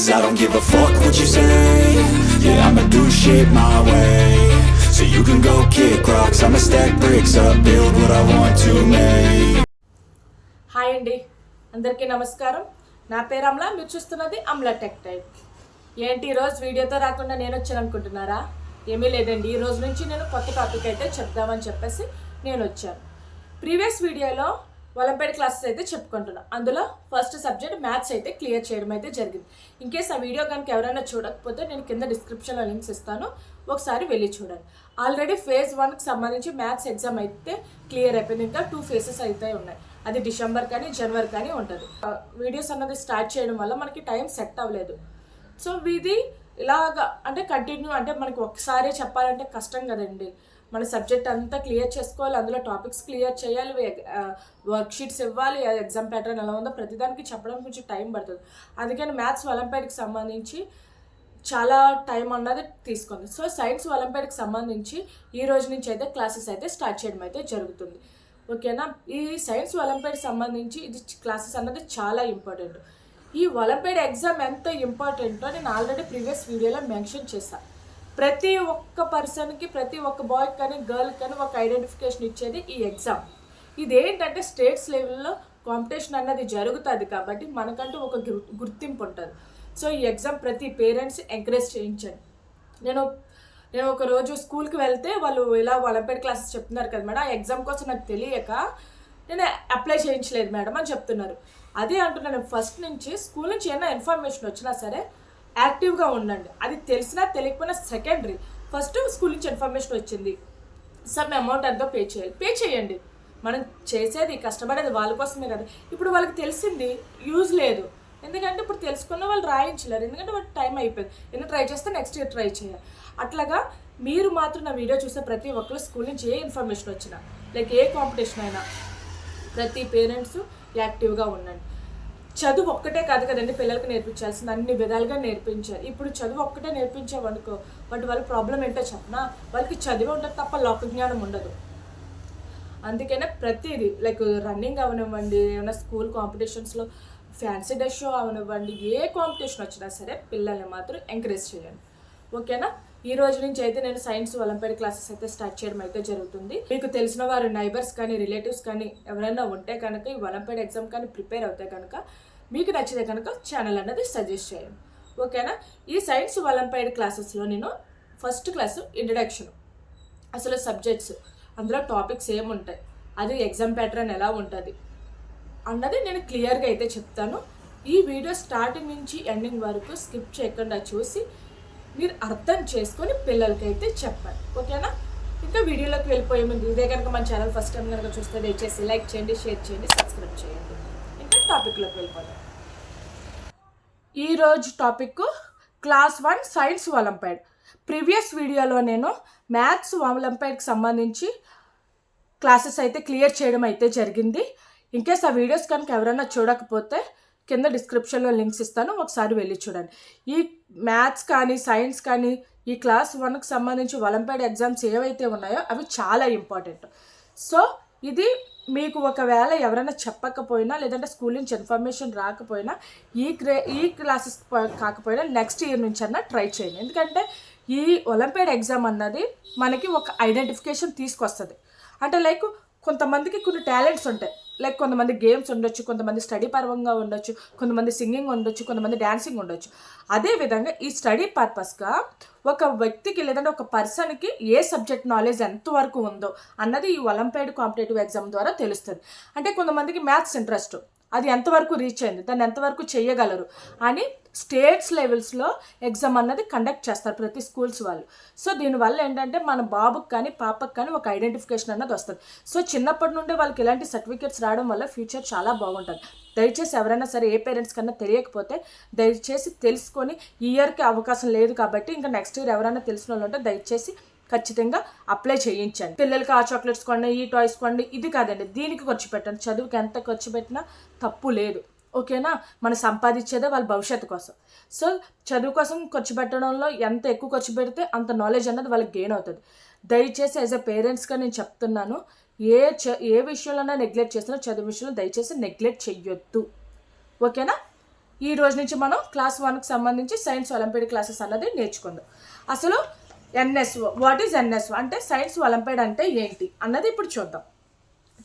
'cause I don't give a fuck what you say. Yeah, I'ma do shit my way. So you can go kick rocks, I'ma stack bricks up, build what I want to make. Hi అండి, అందరికీ నమస్కారం. నా పేరు అమలా, మీరు చూస్తున్నది Amala tech type. ఏంటి ఈరోజు వీడియోతో రాకుండా నేను వచ్చాను అనుకుంటున్నారా? ఏమీ లేదండి, ఈ రోజు నుంచి నేను కొత్త టాపిక్ అయితే చెప్దామని చెప్పేసి నేను వచ్చాను. ప్రీవియస్ వీడియోలో ఒలింపియాడ్ క్లాసెస్ అయితే చెప్పుకుంటున్నాను. అందులో ఫస్ట్ సబ్జెక్ట్ మ్యాథ్స్ అయితే క్లియర్ చేయడం అయితే జరిగింది. ఇన్కేస్ ఆ వీడియో కనుక ఎవరైనా చూడకపోతే నేను కింద డిస్క్రిప్షన్లో లింక్స్ ఇస్తాను, ఒకసారి వెళ్ళి చూడండి. ఆల్రెడీ ఫేజ్ 1కి సంబంధించి మ్యాథ్స్ ఎగ్జామ్ అయితే క్లియర్ అయిపోయింది. ఇంకా 2 ఫేజెస్ అయితే ఉన్నాయి. అది డిసెంబర్ కానీ జనవరి కానీ ఉంటుంది. వీడియోస్ అన్నది స్టార్ట్ చేయడం వల్ల మనకి టైం సెట్ అవ్వలేదు. సో ఇది ఇలాగా అంటే కంటిన్యూ అంటే మనకి ఒకసారి చెప్పాలంటే కష్టం కదండి. మన సబ్జెక్ట్ అంతా క్లియర్ చేసుకోవాలి, అందులో టాపిక్స్ క్లియర్ చేయాలి, వర్క్షీట్స్ ఇవ్వాలి, ఎగ్జామ్ ప్యాటర్న్ ఎలా ఉందో ప్రతిదానికి చెప్పడం కొంచెం టైం పడుతుంది. అందుకని మ్యాథ్స్ ఒలింపియాడ్కి సంబంధించి చాలా టైం అన్నది తీసుకుంది. సో సైన్స్ ఒలింపియాడ్కి సంబంధించి ఈ రోజు నుంచి అయితే క్లాసెస్ అయితే స్టార్ట్ చేయడం అయితే జరుగుతుంది. ఓకేనా? ఈ సైన్స్ ఒలింపియాడ్కి సంబంధించి ఇది క్లాసెస్ అన్నది చాలా ఇంపార్టెంట్. ఈ ఒలింపియాడ్ ఎగ్జామ్ ఎంత ఇంపార్టెంటో నేను ఆల్రెడీ ప్రీవియస్ వీడియోలో మెన్షన్ చేశాను. ప్రతి ఒక్క పర్సన్కి, ప్రతి ఒక్క బాయ్కి కానీ గర్ల్కి కానీ ఒక ఐడెంటిఫికేషన్ ఇచ్చేది ఈ ఎగ్జామ్. ఇదేంటంటే స్టేట్స్ లెవెల్లో కాంపిటీషన్ అన్నది జరుగుతుంది కాబట్టి మనకంటూ ఒక గుర్తింపు ఉంటుంది. సో ఈ ఎగ్జామ్ ప్రతి పేరెంట్స్ ఎంకరేజ్ చేయించండి. నేను ఒక రోజు స్కూల్కి వెళ్తే వాళ్ళు ఇలా ఒలింపియాడ్ క్లాసెస్ చెప్తున్నారు కదా మేడం, ఆ ఎగ్జామ్ కోసం నాకు తెలియక నేను అప్లై చేయించలేదు మేడం అని చెప్తున్నారు. అదే అంటున్నాను, ఫస్ట్ నుంచి స్కూల్ నుంచి ఏమైనా ఇన్ఫర్మేషన్ వచ్చినా సరే యాక్టివ్గా ఉండండి. అది తెలిసినా తెలియకపోయినా సెకండరీ. ఫస్ట్ స్కూల్ నుంచి ఇన్ఫర్మేషన్ వచ్చింది, సమ్ అమౌంట్ ఎంతో పే చేయండి. మనం చేసేది కష్టపడేది వాళ్ళ కోసమే కదా. ఇప్పుడు వాళ్ళకి తెలిసింది యూజ్ లేదు, ఎందుకంటే ఇప్పుడు తెలుసుకున్న వాళ్ళు రాయించలేరు, ఎందుకంటే వాళ్ళకి టైం అయిపోయింది. ఎందుకు ట్రై చేస్తే నెక్స్ట్ ఇయర్ ట్రై చేయాలి. అట్లాగా మీరు మాత్రం నా వీడియో చూస్తే ప్రతి ఒక్కరు స్కూల్ నుంచి ఏ ఇన్ఫర్మేషన్ వచ్చినా లైక్ ఏ కాంపిటీషన్ అయినా ప్రతి పేరెంట్స్ యాక్టివ్గా ఉండండి. చదువు ఒక్కటే కాదు కదండి పిల్లలకి నేర్పించాల్సింది, అన్ని విధాలుగా నేర్పించాలి. ఇప్పుడు చదువు ఒక్కటే నేర్పించామనుకో వాటి వాళ్ళ ప్రాబ్లం ఏంటో చెప్పనా, వాళ్ళకి చదివే ఉంటుంది తప్ప లోక జ్ఞానం ఉండదు. అందుకనే ప్రతిదీ లైక్ రన్నింగ్ అవనివ్వండి, ఏమైనా స్కూల్ కాంపిటీషన్స్లో ఫ్యాన్సీ డ్రెస్ షో అవనివ్వండి, ఏ కాంపిటీషన్ వచ్చినా సరే పిల్లల్ని మాత్రం ఎంకరేజ్ చేయండి. ఓకేనా? ఈ రోజు నుంచి అయితే నేను సైన్స్ ఒలింపియాడ్ క్లాసెస్ అయితే స్టార్ట్ చేయడం అయితే జరుగుతుంది. మీకు తెలిసిన వారు నైబర్స్ కానీ రిలేటివ్స్ కానీ ఎవరైనా ఉంటే కనుక ఈ ఒలింపియాడ్ ఎగ్జామ్ కానీ ప్రిపేర్ అవుతే కనుక మీకు నచ్చితే కనుక ఛానల్ అనేది సజెస్ట్ చేయండి. ఓకేనా? ఈ సైన్స్ ఒలింపియాడ్ క్లాసెస్లో నేను ఫస్ట్ క్లాసు ఇంట్రడక్షన్, అసలు సబ్జెక్ట్స్, అందులో టాపిక్స్ ఏముంటాయి, అది ఎగ్జామ్ ప్యాటర్న్ ఎలా ఉంటుంది అన్నది నేను క్లియర్గా అయితే చెప్తాను. ఈ వీడియో స్టార్టింగ్ నుంచి ఎండింగ్ వరకు స్కిప్ చేయకుండా చూసి మీరు అర్థం చేసుకొని పిల్లలకైతే చెప్పాలి. ఓకేనా? ఇంకా వీడియోలోకి వెళ్ళిపోయే ముందు ఇదే కనుక మన ఛానల్ ఫస్ట్ టైం కనుక చూస్తే దయచేసి లైక్ చేయండి, షేర్ చేయండి, సబ్స్క్రైబ్ చేయండి. ఇంకా టాపిక్లోకి వెళ్ళిపోతాం. ఈరోజు topic class 1 science olympiad. Previous వీడియోలో నేను మ్యాథ్స్ ఒలింపియాడ్కి సంబంధించి క్లాసెస్ అయితే క్లియర్ చేయడం అయితే జరిగింది. ఇన్కేస్ ఆ వీడియోస్ కనుక ఎవరైనా చూడకపోతే కింద డిస్క్రిప్షన్లో లింక్స్ ఇస్తాను, ఒకసారి వెళ్ళి చూడండి. ఈ మ్యాథ్స్ కానీ సైన్స్ కానీ ఈ క్లాస్ 1కి సంబంధించి ఒలింపియాడ్ ఎగ్జామ్స్ ఏవైతే ఉన్నాయో అవి చాలా ఇంపార్టెంట్. సో ఇది మీకు ఒకవేళ ఎవరైనా చెప్పకపోయినా లేదంటే స్కూల్ నుంచి ఇన్ఫర్మేషన్ రాకపోయినా ఈ క్లాసెస్ కాకపోయినా నెక్స్ట్ ఇయర్ నుంచి అన్నా ట్రై చేయండి. ఎందుకంటే ఈ ఒలింపియాడ్ ఎగ్జామ్ అన్నది మనకి ఒక ఐడెంటిఫికేషన్ తీసుకొస్తుంది. అంటే లైక్ కొంతమందికి కొన్ని టాలెంట్స్ ఉంటాయి, లైక్ కొంతమంది గేమ్స్ ఉండొచ్చు, కొంతమంది స్టడీ పరంగా ఉండొచ్చు, కొంతమంది సింగింగ్ ఉండొచ్చు, కొంతమంది డాన్సింగ్ ఉండొచ్చు. అదేవిధంగా ఈ స్టడీ పర్పస్గా ఒక వ్యక్తికి లేదంటే ఒక పర్సన్కి ఏ సబ్జెక్ట్ నాలెడ్జ్ ఎంతవరకు ఉందో అన్నది ఈ ఒలింపియాడ్ కాంపిటేటివ్ ఎగ్జామ్ ద్వారా తెలుస్తుంది. అంటే కొంతమందికి మ్యాథ్స్ ఇంట్రెస్ట్, అది ఎంతవరకు రీచ్ అయింది, దాన్ని ఎంతవరకు చేయగలరు అని స్టేట్స్ లెవెల్స్లో ఎగ్జామ్ అన్నది కండక్ట్ చేస్తారు ప్రతి స్కూల్స్ వాళ్ళు. సో దీనివల్ల ఏంటంటే మన బాబుకి కానీ పాపకి కానీ ఒక ఐడెంటిఫికేషన్ అన్నది వస్తుంది. సో చిన్నప్పటి నుండే వాళ్ళకి ఇలాంటి సర్టిఫికేట్స్ రావడం వల్ల ఫ్యూచర్ చాలా బాగుంటుంది. దయచేసి ఎవరైనా సరే ఏ పేరెంట్స్ కన్నా తెలియకపోతే దయచేసి తెలుసుకొని ఈ ఇయర్కి అవకాశం లేదు కాబట్టి ఇంకా నెక్స్ట్ ఇయర్ ఎవరైనా తెలిసిన వాళ్ళు ఉంటే దయచేసి ఖచ్చితంగా అప్లై చేయించండి. పిల్లలకి ఆ చాక్లెట్స్ కొండి, ఈ టాయ్స్ కొండి, ఇది కాదండి, దీనికి ఖర్చు పెట్టండి. చదువుకి ఎంత ఖర్చు పెట్టినా తప్పు లేదు. ఓకేనా? మనం సంపాదించేదే వాళ్ళ భవిష్యత్తు కోసం. సో చదువు కోసం ఖర్చు పెట్టడంలో ఎంత ఎక్కువ ఖర్చు పెడితే అంత నాలెడ్జ్ అన్నది వాళ్ళకి గెయిన్ అవుతుంది. దయచేసి యాజ్ ఎ పేరెంట్స్గా నేను చెప్తున్నాను, ఏ విషయంలోనైనా నెగ్లెక్ట్ చేసినా చదువు విషయంలో దయచేసి నెగ్లెక్ట్ చెయ్యొద్దు. ఓకేనా? ఈ రోజు నుంచి మనం క్లాస్ 1కి సంబంధించి సైన్స్ ఒలింపియాడ్ క్లాసెస్ అన్నది నేర్చుకుందాం. అసలు ఎన్ఎస్ఓ, వాట్ ఈజ్ ఎన్ఎస్ఓ అంటే సైన్స్ ఒలింపియాడ్ అంటే ఏంటి అన్నది ఇప్పుడు చూద్దాం.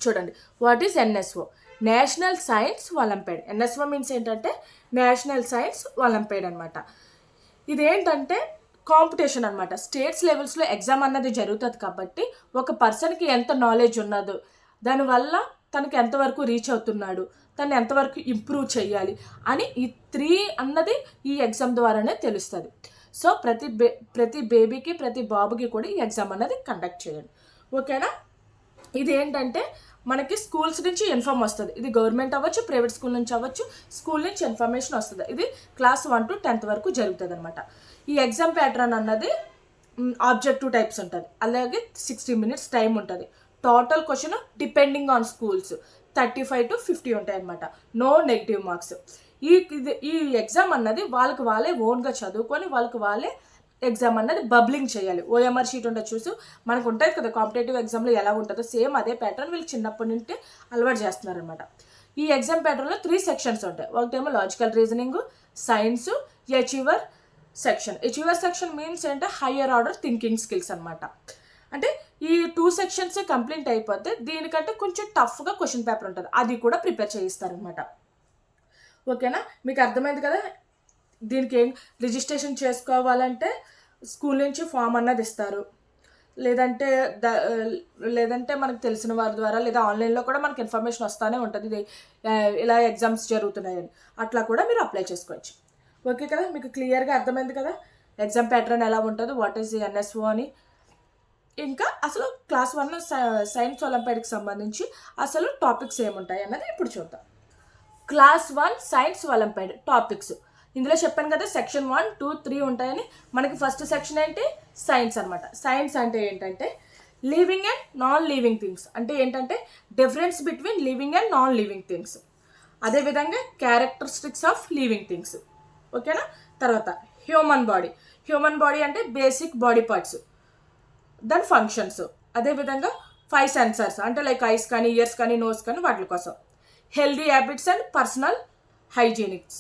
చూడండి, what is NSO? National science olympiad. NSO means ఏంటంటే నేషనల్ సైన్స్ ఒలింపియాడ్ అనమాట. ఇదేంటంటే కాంపిటీషన్ అనమాట. స్టేట్స్ లెవెల్స్లో ఎగ్జామ్ అన్నది జరుగుతుంది కాబట్టి ఒక పర్సన్కి ఎంత నాలెడ్జ్ ఉన్నదో, దానివల్ల తనకి ఎంతవరకు రీచ్ అవుతున్నాడు, తను ఎంతవరకు ఇంప్రూవ్ చేయాలి అని ఈ 3 అన్నది ఈ ఎగ్జామ్ ద్వారానే తెలుస్తుంది. సో ప్రతి బేబీకి ప్రతి బాబుకి కూడా ఈ ఎగ్జామ్ అన్నది కండక్ట్ చేయండి. ఓకేనా? ఇది ఏంటంటే మనకి స్కూల్స్ నుంచి ఇన్ఫార్మ్ వస్తుంది. ఇది గవర్నమెంట్ అవ్వచ్చు, ప్రైవేట్ స్కూల్ నుంచి అవ్వచ్చు, స్కూల్ నుంచి ఇన్ఫర్మేషన్ వస్తుంది. ఇది క్లాస్ 1 to 10th వరకు జరుగుతుంది అనమాట. ఈ ఎగ్జామ్ ప్యాటర్న్ అన్నది ఆబ్జెక్టివ్ టైప్స్ ఉంటుంది. అలాగే 60 minutes టైం ఉంటుంది. Total question depending on schools 35 to 50 ఉంటాయి అనమాట. No negative marks. ఈ ఎగ్జామ్ అన్నది వాళ్ళే ఓన్గా చదువుకొని వాళ్ళే ఎగ్జామ్ అన్నది బబ్లింగ్ చేయాలి. ఓఎంఆర్ షీట్ ఉంటుంది చూసి మనకు ఉంటుంది కదా కాంపిటేటివ్ ఎగ్జామ్లో ఎలా ఉంటుందో సేమ్ అదే ప్యాటర్న్ వీళ్ళు చిన్నప్పటి నుండి అలవాటు చేస్తున్నారనమాట. ఈ ఎగ్జామ్ ప్యాటర్న్లో 3 sections ఉంటాయి. ఒకటేమో logical reasoning, science, achiever section. Achiever section means అంటే హయ్యర్ ఆర్డర్ థింకింగ్ స్కిల్స్ అనమాట. అంటే ఈ 2 sections కంప్లీట్ అయిపోతే దీనికంటే కొంచెం టఫ్గా క్వశ్చన్ పేపర్ ఉంటుంది, అది కూడా ప్రిపేర్ చేయిస్తారనమాట. ఓకేనా? మీకు అర్థమైంది కదా. దీనికి ఏం రిజిస్ట్రేషన్ చేసుకోవాలంటే స్కూల్ నుంచి ఫామ్ అన్నది ఇస్తారు, లేదంటే మనకు తెలిసిన వారి ద్వారా లేదా ఆన్లైన్లో కూడా మనకి ఇన్ఫర్మేషన్ వస్తూనే ఉంటుంది ఇది ఇలా ఎగ్జామ్స్ జరుగుతున్నాయని. అట్లా కూడా మీరు అప్లై చేసుకోవచ్చు. ఓకే కదా? మీకు క్లియర్గా అర్థమైంది కదా ఎగ్జామ్ ప్యాటర్న్ ఎలా ఉంటుందో, వాట్ ఈజ్ ఎన్ఎస్ఓ అని. ఇంకా అసలు క్లాస్ 1 సైన్స్ ఒలింపియాడ్కి సంబంధించి అసలు టాపిక్స్ ఏముంటాయి అన్నది ఇప్పుడు చూద్దాం. Class 1 science olympiad topics. ఇందులో చెప్పాను కదా సెక్షన్ 1, 2, 3 ఉంటాయని. మనకి ఫస్ట్ సెక్షన్ ఏంటి? సైన్స్ అనమాట. సైన్స్ అంటే ఏంటంటే living and non living things. అంటే ఏంటంటే difference between living and non living things. అదేవిధంగా క్యారెక్టరిస్టిక్స్ ఆఫ్ లివింగ్ థింగ్స్. ఓకేనా? తర్వాత హ్యూమన్ బాడీ అంటే బేసిక్ బాడీ పార్ట్స్, దాని ఫంక్షన్స్. అదేవిధంగా 5 సెన్సర్స్ అంటే లైక్ ఐస్ కానీ, ఇయర్స్ కానీ, నోస్ కానీ వాటి కోసం. హెల్దీ హ్యాబిట్స్ అండ్ పర్సనల్ హైజీనిక్స్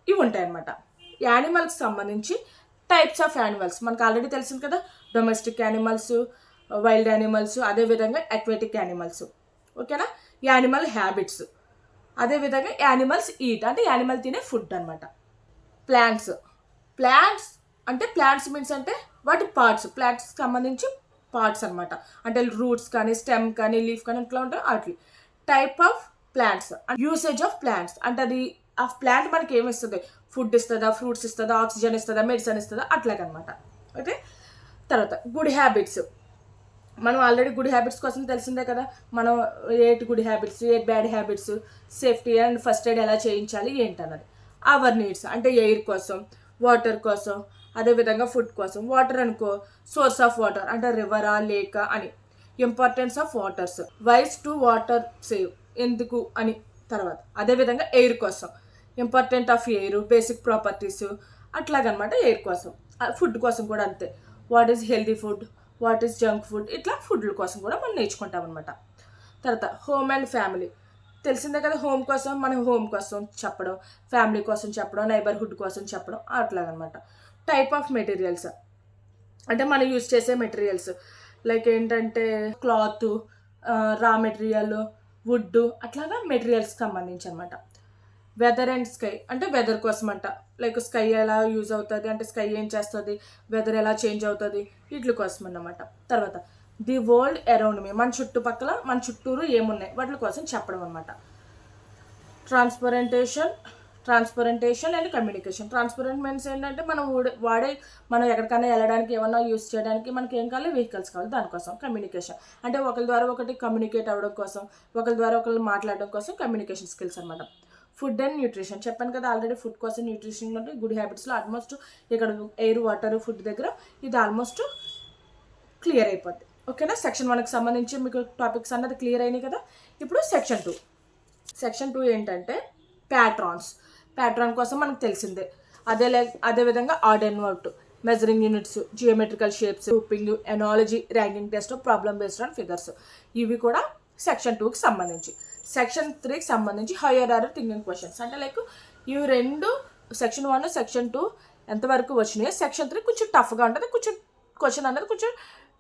ఇవి ఉంటాయన్నమాట. యానిమల్కి సంబంధించి టైప్స్ ఆఫ్ యానిమల్స్ మనకు ఆల్రెడీ తెలిసింది కదా. డొమెస్టిక్ యానిమల్స్, వైల్డ్ యానిమల్స్, అదేవిధంగా అక్వాటిక్ యానిమల్స్. ఓకేనా? Animal habits. అదేవిధంగా యానిమల్స్ ఈట్ అంటే యానిమల్ తినే ఫుడ్ అనమాట. ప్లాంట్స్ అంటే ప్లాంట్స్ మీన్స్ అంటే వాటి పార్ట్స్, ప్లాంట్స్కి సంబంధించి పార్ట్స్ అనమాట. అంటే రూట్స్ కానీ, స్టెమ్ కానీ, లీఫ్ కానీ ఇట్లా ఉంటాయి వాటి. Type of plants, usage of plants అంటే అది ఆ ప్లాంట్ మనకి ఏమి ఇస్తుంది, ఫుడ్ ఇస్తుందా, ఫ్రూట్స్ ఇస్తుందా, ఆక్సిజన్ ఇస్తుందా, మెడిసిన్ ఇస్తుందా, అట్లాగనమాట. ఓకే. తర్వాత గుడ్ హ్యాబిట్స్. మనం ఆల్రెడీ గుడ్ హ్యాబిట్స్ కోసం తెలిసిందే కదా, మనం ఏంటి good habits, A bad habits, safety and first aid ఎలా చేయించాలి ఏంటన్నది. అవర్ నీడ్స్ అంటే ఎయిర్ కోసం, వాటర్ కోసం, అదేవిధంగా ఫుడ్ కోసం. వాటర్ అనుకో సోర్స్ ఆఫ్ వాటర్ అంటే రివరా, లేకా అని. Importance of waters, ways to water save ఎందుకు అని. తర్వాత అదేవిధంగా ఎయిర్ కోసం, important of air, basic properties అట్లాగనమాట. ఎయిర్ కోసం. ఫుడ్ కోసం కూడా అంతే. What is healthy food, what is junk food, ఇట్లా ఫుడ్ల కోసం కూడా మనం నేర్చుకుంటాం అనమాట. తర్వాత హోమ్ అండ్ ఫ్యామిలీ తెలిసిందే కదా. హోమ్ కోసం మనం హోమ్ కోసం చెప్పడం, ఫ్యామిలీ కోసం చెప్పడం, నైబర్హుడ్ కోసం చెప్పడం అట్లాగనమాట. టైప్ ఆఫ్ మెటీరియల్స్ అంటే మనం యూజ్ చేసే మెటీరియల్స్ లైక్ ఏంటంటే క్లాత్, రా మెటీరియల్, వుడ్ అట్లాగా మెటీరియల్స్కి సంబంధించి అనమాట. వెదర్ అండ్ స్కై అంటే వెదర్ కోసం అంట. లైక్ స్కై ఎలా యూజ్ అవుతుంది అంటే స్కై ఏం చేస్తుంది, వెదర్ ఎలా చేంజ్ అవుతుంది, వీటి కోసం అన్నమాట. తర్వాత ది వరల్డ్ అరౌండ్ మీ మన చుట్టుపక్కల మన చుట్టూరు ఏమున్నాయి వాటి కోసం చెప్పడం అనమాట. ట్రాన్స్పరెంటేషన్ అండ్ కమ్యూనికేషన్. ట్రాన్స్పరెంట్ మీన్స్ ఏంటంటే మనం ఎక్కడికైనా వెళ్ళడానికి ఏమన్నా యూస్ చేయడానికి మనకి ఏం కావాలి, వెహికల్స్ కావాలి, దానికోసం. కమ్యూనికేషన్ అంటే ఒకరి ద్వారా ఒకటి కమ్యూనికేట్ అవ్వడం కోసం, ఒకరి ద్వారా ఒకరు మాట్లాడడం కోసం కమ్యూనికేషన్ స్కిల్స్ అనమాట. ఫుడ్ అండ్ న్యూట్రిషన్ చెప్పాను కదా ఆల్రెడీ. ఫుడ్ కోసం న్యూట్రిషన్ అంటే గుడ్ హ్యాబిట్స్లో ఆల్మోస్ట్ ఇక్కడ ఎయిర్, వాటర్, ఫుడ్ దగ్గర ఇది ఆల్మోస్ట్ క్లియర్ అయిపోద్ది. ఓకేనా? సెక్షన్ 1కి సంబంధించి మీకు టాపిక్స్ అన్నది క్లియర్ అయినాయి కదా. ఇప్పుడు సెక్షన్ 2 ఏంటంటే ప్యాట్రాన్ కోసం మనకు తెలిసిందే. అదేవిధంగా add and word, measuring units, geometrical shapes, grouping, analogy, ranking test, problem based on figures ఇవి కూడా సెక్షన్ 2కి సంబంధించి. సెక్షన్ 3కి సంబంధించి హయ్యర్ ఆర్డర్ థింకింగ్ క్వశ్చన్స్. అంటే లైక్ ఇవి రెండు సెక్షన్ 1 సెక్షన్ 2 ఎంతవరకు వచ్చినాయో సెక్షన్ 3 కొంచెం టఫ్గా ఉంటుంది, కొంచెం క్వశ్చన్ అనేది కొంచెం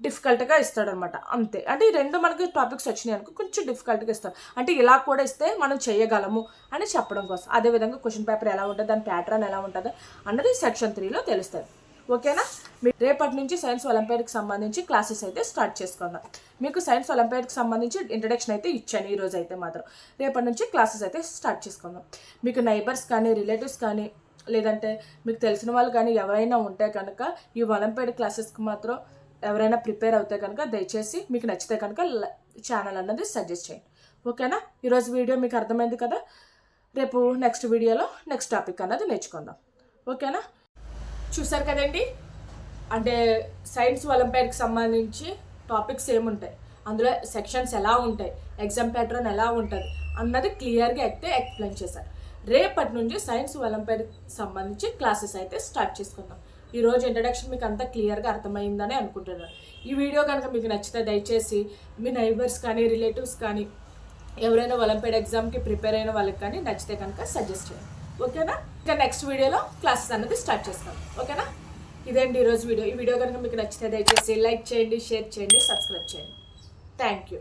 డిఫికల్ట్గా ఇస్తాడనమాట. అంతే. అంటే ఈ రెండు మనకి టాపిక్స్ వచ్చినాయి అనుకో కొంచెం డిఫికల్ట్గా ఇస్తాడు. అంటే ఇలా కూడా ఇస్తే మనం చేయగలము అని చెప్పడం కోసం. అదేవిధంగా క్వశ్చన్ పేపర్ ఎలా ఉంటుంది, దాని ప్యాటర్న్ ఎలా ఉంటుంది అన్నది సెక్షన్ 3లో తెలుస్తుంది. ఓకేనా? రేపటి నుంచి సైన్స్ ఒలింపియాడ్కి సంబంధించి క్లాసెస్ అయితే స్టార్ట్ చేసుకుందాం. మీకు సైన్స్ ఒలింపియాడ్కి సంబంధించి ఇంట్రడక్షన్ అయితే ఇచ్చాను ఈరోజు అయితే మాత్రం. రేపటి నుంచి క్లాసెస్ అయితే స్టార్ట్ చేసుకుందాం. మీకు నైబర్స్ కానీ రిలేటివ్స్ కానీ లేదంటే మీకు తెలిసిన వాళ్ళు కానీ ఎవరైనా ఉంటే కనుక ఈ ఒలింపియాడ్ క్లాసెస్కి మాత్రం ఎవరైనా ప్రిపేర్ అవుతే కనుక దయచేసి మీకు నచ్చితే కనుక ఛానల్ అన్నది సజెస్ట్ చేయండి. ఓకేనా? ఈరోజు వీడియో మీకు అర్థమైంది కదా. రేపు నెక్స్ట్ వీడియోలో నెక్స్ట్ టాపిక్ అన్నది నేర్చుకుందాం. ఓకేనా? చూసారు కదండి, అంటే సైన్స్ ఒలింపియాడ్కి సంబంధించి టాపిక్స్ ఏముంటాయి, అందులో సెక్షన్స్ ఎలా ఉంటాయి, ఎగ్జామ్ ప్యాటర్న్ ఎలా ఉంటుంది అన్నది క్లియర్గా అయితే ఎక్స్ప్లెయిన్ చేశారు. రేపటి నుంచి సైన్స్ ఒలింపియాడ్కి సంబంధించి క్లాసెస్ అయితే స్టార్ట్ చేసుకుందాం. ఈరోజు ఇంట్రడక్షన్ మీకు అంతా క్లియర్గా అర్థమైందని అనుకుంటున్నాను. ఈ వీడియో కనుక మీకు నచ్చితే దయచేసి మీ నైబర్స్ కానీ రిలేటివ్స్ కానీ ఎవరైనా ఒలింపియాడ్ ఎగ్జామ్కి ప్రిపేర్ అయిన వాళ్ళకి కానీ నచ్చితే కనుక సజెస్ట్ చేయండి. ఓకేనా? ఇంకా నెక్స్ట్ వీడియోలో క్లాసెస్ అన్నది స్టార్ట్ చేస్తాం. ఓకేనా? ఇదేంటి ఈరోజు వీడియో. ఈ వీడియో కనుక మీకు నచ్చితే దయచేసి లైక్ చేయండి, షేర్ చేయండి, సబ్స్క్రైబ్ చేయండి. Thank you.